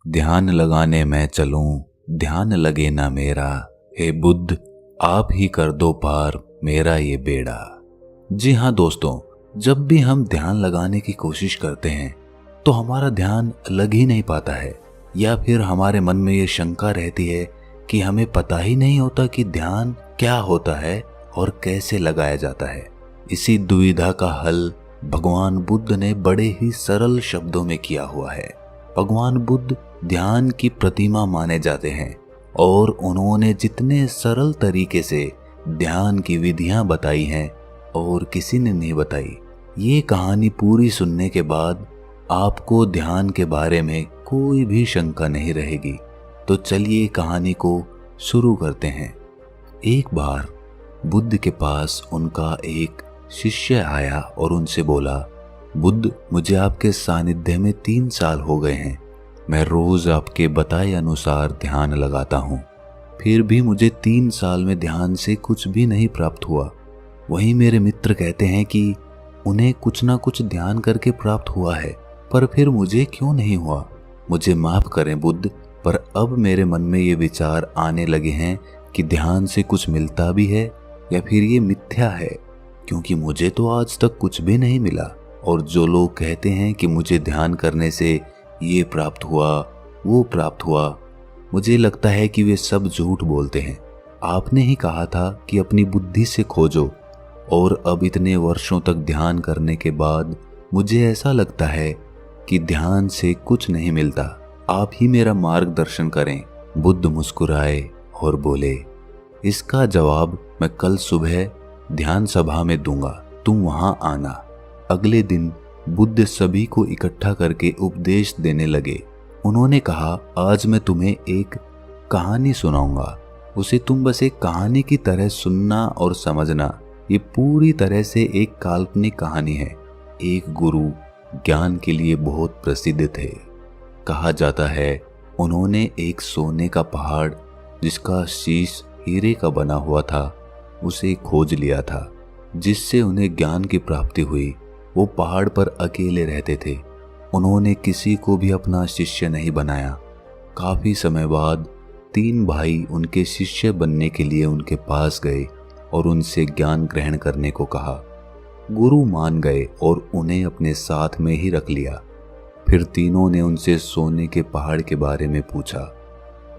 ध्यान लगाने मैं चलूं, ध्यान लगे ना मेरा। हे बुद्ध, आप ही कर दो पार मेरा ये बेड़ा। जी हाँ दोस्तों, जब भी हम ध्यान लगाने की कोशिश करते हैं तो हमारा ध्यान लग ही नहीं पाता है, या फिर हमारे मन में ये शंका रहती है कि हमें पता ही नहीं होता कि ध्यान क्या होता है और कैसे लगाया जाता है। इसी दुविधा का हल भगवान बुद्ध ने बड़े ही सरल शब्दों में किया हुआ है। भगवान बुद्ध ध्यान की प्रतिमा माने जाते हैं और उन्होंने जितने सरल तरीके से ध्यान की विधियां बताई हैं और किसी ने नहीं बताई। ये कहानी पूरी सुनने के बाद आपको ध्यान के बारे में कोई भी शंका नहीं रहेगी। तो चलिए कहानी को शुरू करते हैं। एक बार बुद्ध के पास उनका एक शिष्य आया और उनसे बोला, बुद्ध, मुझे आपके सानिध्य में 3 साल हो गए हैं। मैं रोज आपके बताए अनुसार ध्यान लगाता हूँ, फिर भी मुझे 3 साल में ध्यान से कुछ भी नहीं प्राप्त हुआ। वहीं मेरे मित्र कहते हैं कि उन्हें कुछ ना कुछ ध्यान करके प्राप्त हुआ है, पर फिर मुझे क्यों नहीं हुआ। मुझे माफ करें बुद्ध, पर अब मेरे मन में ये विचार आने लगे हैं कि ध्यान से कुछ मिलता भी है या फिर ये मिथ्या है, क्योंकि मुझे तो आज तक कुछ भी नहीं मिला। और जो लोग कहते हैं कि मुझे ध्यान करने से ये प्राप्त हुआ, वो प्राप्त हुआ, मुझे लगता है कि वे सब झूठ बोलते हैं। आपने ही कहा था कि अपनी बुद्धि से खोजो, और अब इतने वर्षों तक ध्यान करने के बाद मुझे ऐसा लगता है कि ध्यान से कुछ नहीं मिलता। आप ही मेरा मार्गदर्शन करें। बुद्ध मुस्कुराए और बोले, इसका जवाब मैं कल सुबह ध्यान सभा में दूंगा, तुम वहां आना। अगले दिन बुद्ध सभी को इकट्ठा करके उपदेश देने लगे। उन्होंने कहा, आज मैं तुम्हें एक कहानी सुनाऊंगा। उसे तुम बस एक कहानी की तरह सुनना और समझना। ये पूरी तरह से एक काल्पनिक कहानी है। एक गुरु ज्ञान के लिए बहुत प्रसिद्ध थे। कहा जाता है उन्होंने एक सोने का पहाड़ जिसका शीश हीरे का बना हुआ था, उसे खोज लिया था, जिससे उन्हें ज्ञान की प्राप्ति हुई। वो पहाड़ पर अकेले रहते थे। उन्होंने किसी को भी अपना शिष्य नहीं बनाया। काफी समय बाद 3 भाई उनके शिष्य बनने के लिए उनके पास गए और उनसे ज्ञान ग्रहण करने को कहा। गुरु मान गए और उन्हें अपने साथ में ही रख लिया। फिर तीनों ने उनसे सोने के पहाड़ के बारे में पूछा।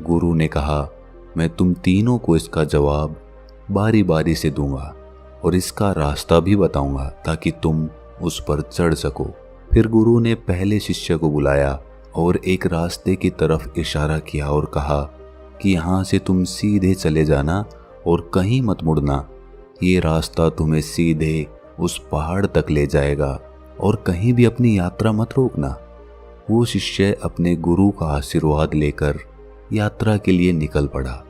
गुरु ने कहा, मैं तुम तीनों को इसका जवाब बारी बारी से दूंगा और इसका रास्ता भी बताऊंगा ताकि तुम उस पर चढ़ सको। फिर गुरु ने पहले शिष्य को बुलाया और एक रास्ते की तरफ इशारा किया और कहा कि यहाँ से तुम सीधे चले जाना और कहीं मत मुड़ना। ये रास्ता तुम्हें सीधे उस पहाड़ तक ले जाएगा और कहीं भी अपनी यात्रा मत रोकना। वो शिष्य अपने गुरु का आशीर्वाद लेकर यात्रा के लिए निकल पड़ा।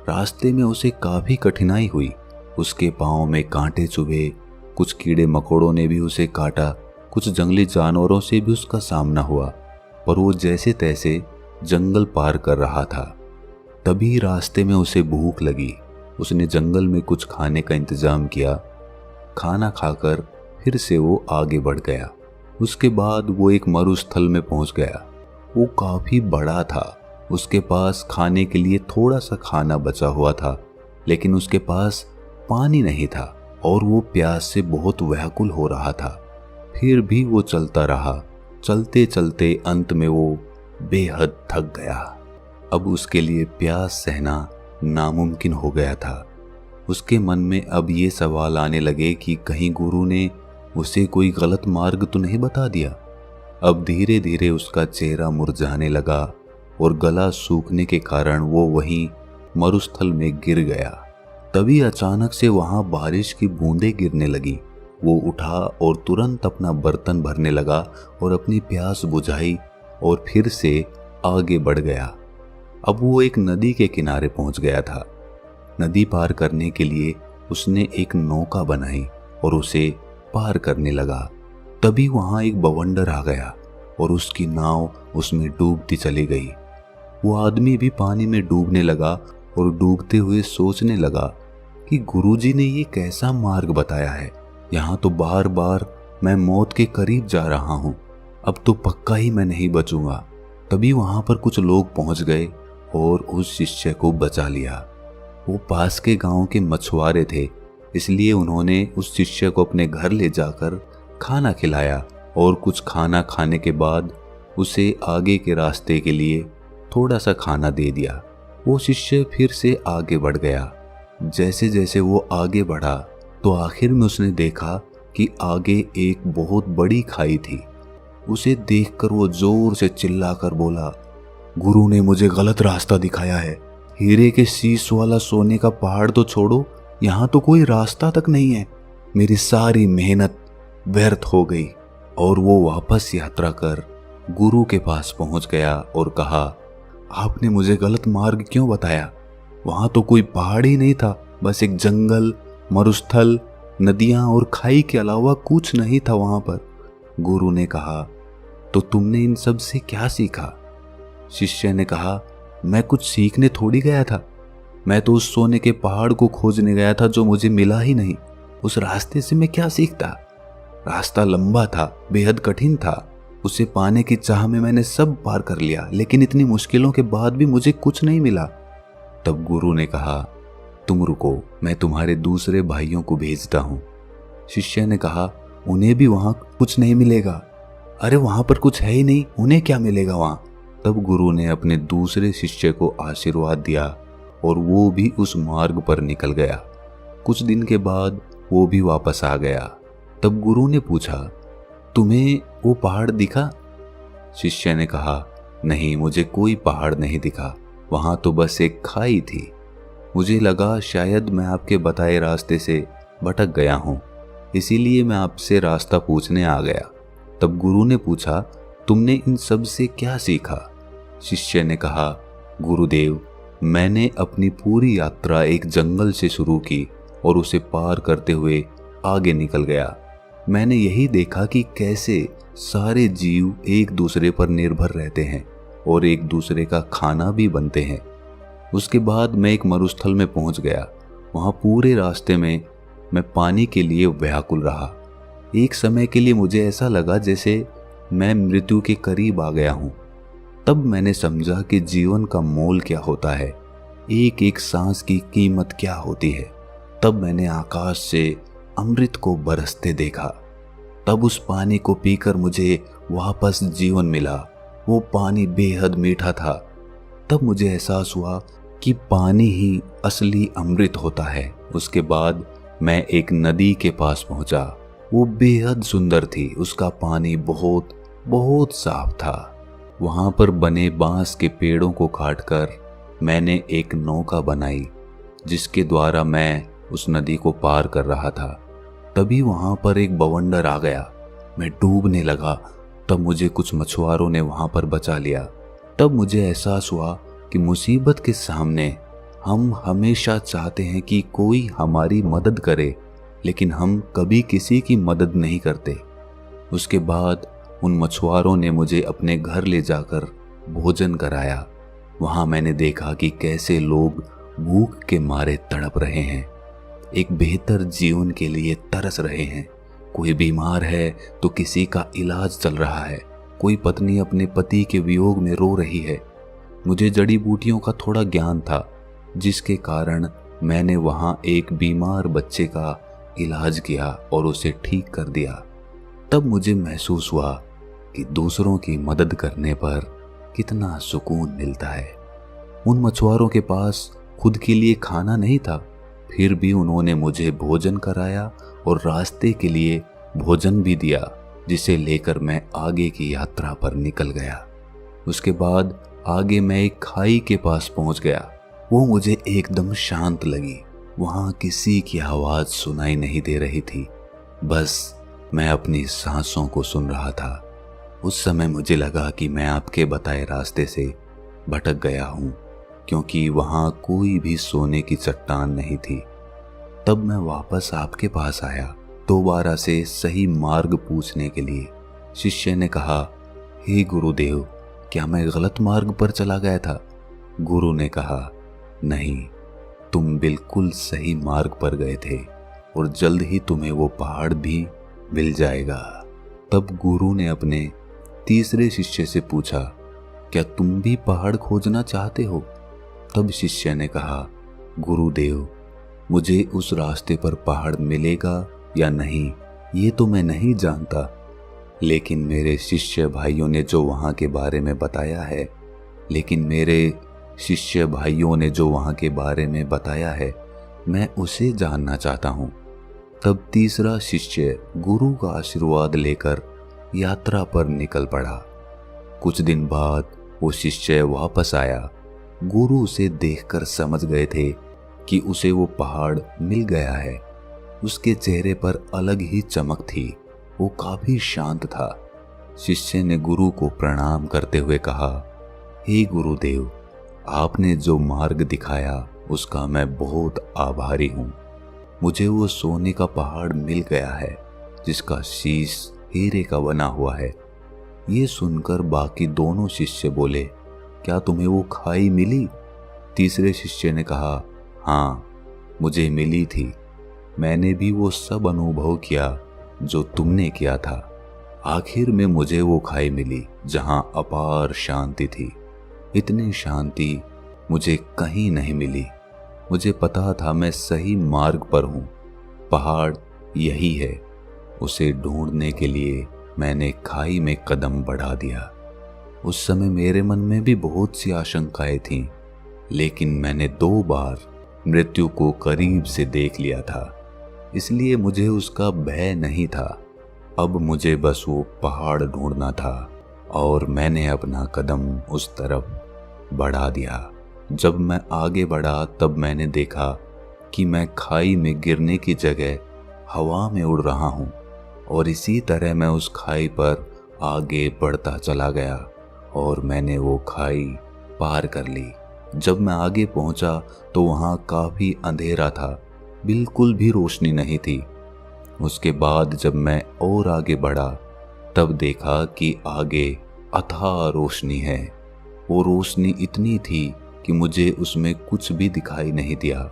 रास्ते में उसे काफी कठिनाई हुई। उसके पांव में कांटे चुभे, कुछ कीड़े मकोड़ों ने भी उसे काटा, कुछ जंगली जानवरों से भी उसका सामना हुआ, पर वो जैसे तैसे जंगल पार कर रहा था। तभी रास्ते में उसे भूख लगी। उसने जंगल में कुछ खाने का इंतजाम किया। खाना खाकर फिर से वो आगे बढ़ गया। उसके बाद वो एक मरुस्थल में पहुंच गया। वो काफी बड़ा था। उसके पास खाने के लिए थोड़ा सा खाना बचा हुआ था, लेकिन उसके पास पानी नहीं था और वो प्यास से बहुत व्याकुल हो रहा था। फिर भी वो चलता रहा। चलते चलते अंत में वो बेहद थक गया। अब उसके लिए प्यास सहना नामुमकिन हो गया था। उसके मन में अब ये सवाल आने लगे कि कहीं गुरु ने उसे कोई गलत मार्ग तो नहीं बता दिया। अब धीरे धीरे उसका चेहरा मुरझाने लगा और गला सूखने के कारण वो वहीं मरुस्थल में गिर गया। तभी अचानक से वहां बारिश की बूंदें गिरने लगी। वो उठा और तुरंत अपना बर्तन भरने लगा और अपनी प्यास बुझाई और फिर से आगे बढ़ गया। अब वो एक नदी के किनारे पहुंच गया था। नदी पार करने के लिए उसने एक नौका बनाई और उसे पार करने लगा। तभी वहां एक बवंडर आ गया और उसकी नाव उसमें डूबती चली गई। वो आदमी भी पानी में डूबने लगा और डूबते हुए सोचने लगा कि गुरुजी ने ये कैसा मार्ग बताया है। यहाँ तो बार बार मैं मौत के करीब जा रहा हूँ। अब तो पक्का ही मैं नहीं बचूंगा। तभी वहां पर कुछ लोग पहुंच गए और उस शिष्य को बचा लिया। वो पास के गांव के मछुआरे थे, इसलिए उन्होंने उस शिष्य को अपने घर ले जाकर खाना खिलाया और कुछ खाना खाने के बाद उसे आगे के रास्ते के लिए थोड़ा सा खाना दे दिया। वो शिष्य फिर से आगे बढ़ गया। जैसे जैसे वो आगे बढ़ा तो आखिर में उसने देखा कि आगे एक बहुत बड़ी खाई थी। उसे देखकर वो जोर से चिल्लाकर बोला, गुरु ने मुझे गलत रास्ता दिखाया है। हीरे के शीश वाला सोने का पहाड़ तो छोड़ो, यहाँ तो कोई रास्ता तक नहीं है। मेरी सारी मेहनत व्यर्थ हो गई। और वो वापस यात्रा कर गुरु के पास पहुंच गया और कहा, आपने मुझे गलत मार्ग क्यों बताया? वहां तो कोई पहाड़ ही नहीं था, बस एक जंगल, मरुस्थल, नदियां और खाई के अलावा कुछ नहीं था वहां पर। गुरु ने कहा, तो तुमने इन सब से क्या सीखा? शिष्य ने कहा, मैं कुछ सीखने थोड़ी गया था, मैं तो उस सोने के पहाड़ को खोजने गया था जो मुझे मिला ही नहीं। उस रास्ते से मैं क्या सीखता? रास्ता लंबा था, बेहद कठिन था। उसे पाने की चाह में मैंने सब पार कर लिया, लेकिन इतनी मुश्किलों के बाद भी मुझे कुछ नहीं मिला। तब गुरु ने कहा, तुम रुको, मैं तुम्हारे दूसरे भाइयों को भेजता हूं। शिष्य ने कहा, उन्हें भी वहां कुछ नहीं मिलेगा। अरे वहां पर कुछ है ही नहीं, उन्हें क्या मिलेगा वहां? तब गुरु ने अपने दूसरे शिष्य को आशीर्वाद दिया और वो भी उस मार्ग पर निकल गया। कुछ दिन के बाद वो भी वापस आ गया। तब गुरु ने पूछा, तुम्हें वो पहाड़ दिखा? शिष्य ने कहा, नहीं, मुझे कोई पहाड़ नहीं दिखा, वहां तो बस एक खाई थी। मुझे लगा शायद मैं आपके बताए रास्ते से भटक गया हूं, इसीलिए मैं आपसे रास्ता पूछने आ गया। तब गुरु ने पूछा, तुमने इन सब से क्या सीखा? शिष्य ने कहा, गुरुदेव, मैंने अपनी पूरी यात्रा एक जंगल से शुरू की और उसे पार करते हुए आगे निकल गया। मैंने यही देखा कि कैसे सारे जीव एक दूसरे पर निर्भर रहते हैं और एक दूसरे का खाना भी बनते हैं। उसके बाद मैं एक मरुस्थल में पहुंच गया। वहां पूरे रास्ते में मैं पानी के लिए व्याकुल रहा। एक समय के लिए मुझे ऐसा लगा जैसे मैं मृत्यु के करीब आ गया हूं। तब मैंने समझा कि जीवन का मोल क्या होता है, एक एक सांस की कीमत क्या होती है। तब मैंने आकाश से अमृत को बरसते देखा। तब उस पानी को पीकर मुझे वापस जीवन मिला। वो पानी बेहद मीठा था। तब मुझे एहसास हुआ कि पानी ही असली अमृत होता है। उसके बाद मैं एक नदी के पास पहुंचा। वो बेहद सुंदर थी। उसका पानी बहुत बहुत साफ था। वहां पर बने बांस के पेड़ों को काटकर मैंने एक नौका बनाई, जिसके द्वारा मैं उस नदी को पार कर रहा था। तभी वहां पर एक बवंडर आ गया। मैं डूबने लगा। तब मुझे कुछ मछुआरों ने वहां पर बचा लिया। तब मुझे एहसास हुआ कि मुसीबत के सामने हम हमेशा चाहते हैं कि कोई हमारी मदद करे, लेकिन हम कभी किसी की मदद नहीं करते। उसके बाद उन मछुआरों ने मुझे अपने घर ले जाकर भोजन कराया। वहां मैंने देखा कि कैसे लोग भूख के मारे तड़प रहे हैं, एक बेहतर जीवन के लिए तरस रहे हैं। कोई बीमार है तो किसी का इलाज चल रहा है। कोई पत्नी अपने पति के वियोग में रो रही है। मुझे जड़ी बूटियों का थोड़ा ज्ञान था, जिसके कारण मैंने वहां एक बीमार बच्चे का इलाज किया और उसे ठीक कर दिया। तब मुझे महसूस हुआ कि दूसरों की मदद करने पर कितना सुकून मिलता है। उन मछुआरों के पास खुद के लिए खाना नहीं था, फिर भी उन्होंने मुझे भोजन कराया और रास्ते के लिए भोजन भी दिया, जिसे लेकर मैं आगे की यात्रा पर निकल गया। उसके बाद आगे मैं एक खाई के पास पहुंच गया। वो मुझे एकदम शांत लगी। वहां किसी की आवाज सुनाई नहीं दे रही थी, बस मैं अपनी सांसों को सुन रहा था। उस समय मुझे लगा कि मैं आपके बताए रास्ते से भटक गया हूं, क्योंकि वहां कोई भी सोने की चट्टान नहीं थी। तब मैं वापस आपके पास आया, दोबारा से सही मार्ग पूछने के लिए। शिष्य ने कहा, हे गुरुदेव, क्या मैं गलत मार्ग पर चला गया था? गुरु ने कहा, नहीं, तुम बिल्कुल सही मार्ग पर गए थे और जल्द ही तुम्हें वो पहाड़ भी मिल जाएगा। तब गुरु ने अपने तीसरे शिष्य से पूछा, क्या तुम भी पहाड़ खोजना चाहते हो? तब शिष्य ने कहा, गुरुदेव, मुझे उस रास्ते पर पहाड़ मिलेगा या नहीं ये तो मैं नहीं जानता, लेकिन मेरे शिष्य भाइयों ने जो वहाँ के बारे में बताया है मैं उसे जानना चाहता हूँ। तब तीसरा शिष्य गुरु का आशीर्वाद लेकर यात्रा पर निकल पड़ा। कुछ दिन बाद वो शिष्य वापस आया। गुरु उसे देखकर समझ गए थे कि उसे वो पहाड़ मिल गया है। उसके चेहरे पर अलग ही चमक थी, वो काफी शांत था। शिष्य ने गुरु को प्रणाम करते हुए कहा, हे गुरुदेव, आपने जो मार्ग दिखाया उसका मैं बहुत आभारी हूँ। मुझे वो सोने का पहाड़ मिल गया है जिसका शीश हीरे का बना हुआ है। ये सुनकर बाकी दोनों शिष्य बोले, क्या तुम्हें वो खाई मिली? तीसरे शिष्य ने कहा, हाँ, मुझे मिली थी। मैंने भी वो सब अनुभव किया जो तुमने किया था। आखिर में मुझे वो खाई मिली जहां अपार शांति थी। इतनी शांति मुझे कहीं नहीं मिली। मुझे पता था मैं सही मार्ग पर हूँ। पहाड़ यही है। उसे ढूंढने के लिए मैंने खाई में कदम बढ़ा दिया। उस समय मेरे मन में भी बहुत सी आशंकाएं थीं, लेकिन मैंने 2 बार मृत्यु को करीब से देख लिया था, इसलिए मुझे उसका भय नहीं था। अब मुझे बस वो पहाड़ ढूंढना था और मैंने अपना कदम उस तरफ बढ़ा दिया। जब मैं आगे बढ़ा तब मैंने देखा कि मैं खाई में गिरने की जगह हवा में उड़ रहा हूँ और इसी तरह मैं उस खाई पर आगे बढ़ता चला गया और मैंने वो खाई पार कर ली। जब मैं आगे पहुंचा तो वहाँ काफी अंधेरा था, बिल्कुल भी रोशनी नहीं थी। उसके बाद जब मैं और आगे बढ़ा तब देखा कि आगे अथाह रोशनी है। वो रोशनी इतनी थी कि मुझे उसमें कुछ भी दिखाई नहीं दिया।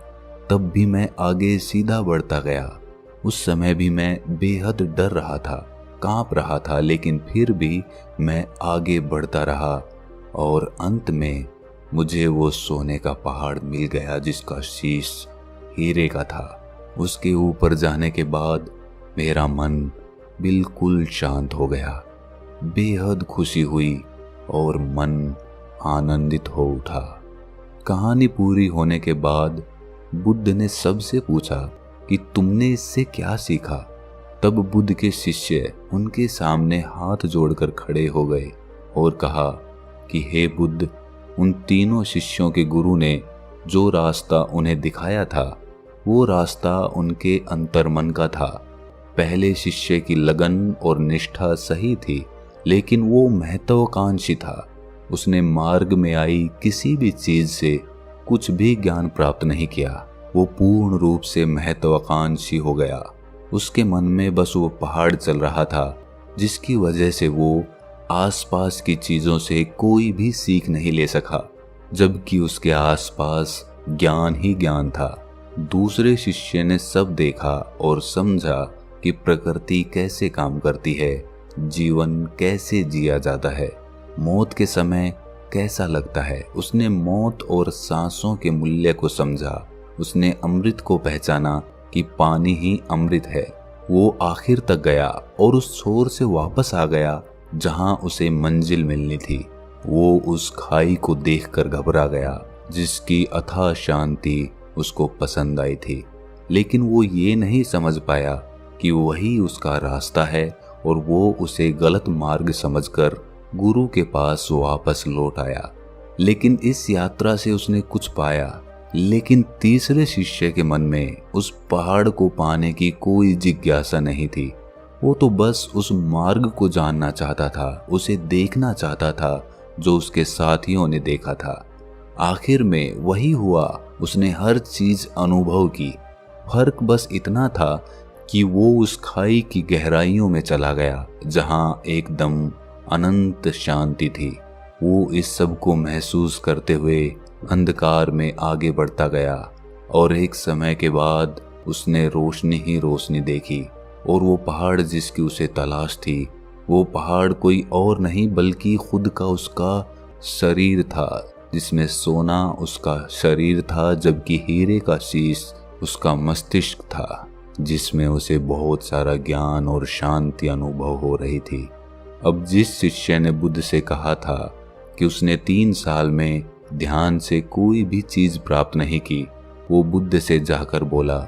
तब भी मैं आगे सीधा बढ़ता गया। उस समय भी मैं बेहद डर रहा था, कांप रहा था, लेकिन फिर भी मैं आगे बढ़ता रहा और अंत में मुझे वो सोने का पहाड़ मिल गया जिसका शीश हीरे का था। उसके ऊपर जाने के बाद मेरा मन बिल्कुल शांत हो गया। बेहद खुशी हुई और मन आनंदित हो उठा। कहानी पूरी होने के बाद बुद्ध ने सबसे पूछा कि तुमने इससे क्या सीखा? तब बुद्ध के शिष्य उनके सामने हाथ जोड़कर खड़े हो गए और कहा कि हे बुद्ध, उन तीनों शिष्यों के गुरु ने जो रास्ता उन्हें दिखाया था वो रास्ता उनके अंतर्मन का था। पहले शिष्य की लगन और निष्ठा सही थी, लेकिन वो महत्वाकांक्षी था। उसने मार्ग में आई किसी भी चीज से कुछ भी ज्ञान प्राप्त नहीं किया। वो पूर्ण रूप से महत्वाकांक्षी हो गया। उसके मन में बस वो पहाड़ चल रहा था, जिसकी वजह से वो आसपास की चीजों से कोई भी सीख नहीं ले सका, जबकि उसके आसपास ज्ञान ही ज्ञान था। दूसरे शिष्य ने सब देखा और समझा कि प्रकृति कैसे काम करती है, जीवन कैसे जिया जाता है, मौत के समय कैसा लगता है। उसने मौत और सांसों के मूल्य को समझा। उसने अमृत को पहचाना कि पानी ही अमृत है। वो आखिर तक गया और उस छोर से वापस आ गया जहां उसे मंजिल मिलनी थी। वो उस खाई को देखकर घबरा गया जिसकी अथाह शांति उसको पसंद आई थी, लेकिन वो ये नहीं समझ पाया कि वही उसका रास्ता है और वो उसे गलत मार्ग समझकर गुरु के पास वापस लौट आया। लेकिन इस यात्रा से उसने कुछ पाया, लेकिन तीसरे शिष्य के मन में उस पहाड़ को पाने की कोई जिज्ञासा नहीं थी। वो तो बस उस मार्ग को जानना चाहता था, उसे देखना चाहता था जो उसके साथियों ने देखा था। आखिर में वही हुआ, उसने हर चीज अनुभव की। फर्क बस इतना था कि वो उस खाई की गहराइयों में चला गया जहां एकदम अनंत शांति थी। वो इस सब को महसूस करते हुए अंधकार में आगे बढ़ता गया और एक समय के बाद उसने रोशनी ही रोशनी देखी और वो पहाड़ जिसकी उसे तलाश थी, वो पहाड़ कोई और नहीं बल्कि खुद का उसका शरीर था जिसमें सोना उसका शरीर था, जबकि हीरे का शीश उसका मस्तिष्क था, जिसमें उसे बहुत सारा ज्ञान और शांति अनुभव हो रही थी। अब जिस शिष्य ने बुद्ध से कहा था कि उसने 3 साल में ध्यान से कोई भी चीज प्राप्त नहीं की, वो बुद्ध से जाकर बोला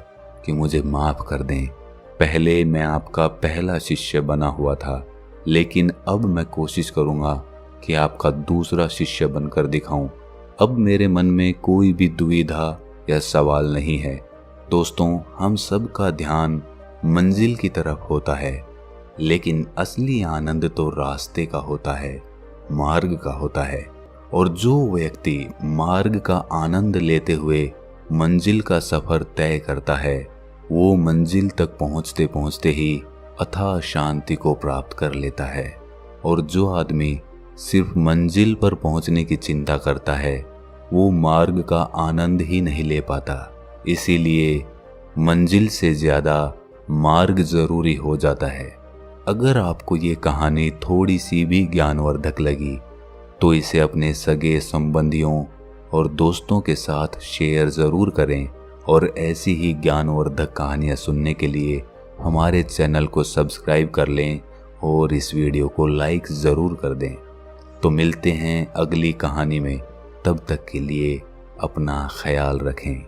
कि मुझे माफ कर दें, पहले मैं आपका पहला शिष्य बना हुआ था, लेकिन अब मैं कोशिश करूंगा कि आपका दूसरा शिष्य बनकर दिखाऊं। अब मेरे मन में कोई भी दुविधा या सवाल नहीं है। दोस्तों, हम सब का ध्यान मंजिल की तरफ होता है, लेकिन असली आनंद तो रास्ते का होता है, मार्ग का होता है। और जो व्यक्ति मार्ग का आनंद लेते हुए मंजिल का सफर तय करता है, वो मंजिल तक पहुंचते पहुंचते ही अथाह शांति को प्राप्त कर लेता है। और जो आदमी सिर्फ मंजिल पर पहुंचने की चिंता करता है, वो मार्ग का आनंद ही नहीं ले पाता। इसीलिए मंजिल से ज्यादा मार्ग जरूरी हो जाता है। अगर आपको ये कहानी थोड़ी सी भी ज्ञानवर्धक लगी तो इसे अपने सगे संबंधियों और दोस्तों के साथ शेयर ज़रूर करें, और ऐसी ही ज्ञानवर्धक कहानियाँ सुनने के लिए हमारे चैनल को सब्सक्राइब कर लें और इस वीडियो को लाइक ज़रूर कर दें। तो मिलते हैं अगली कहानी में, तब तक के लिए अपना ख्याल रखें।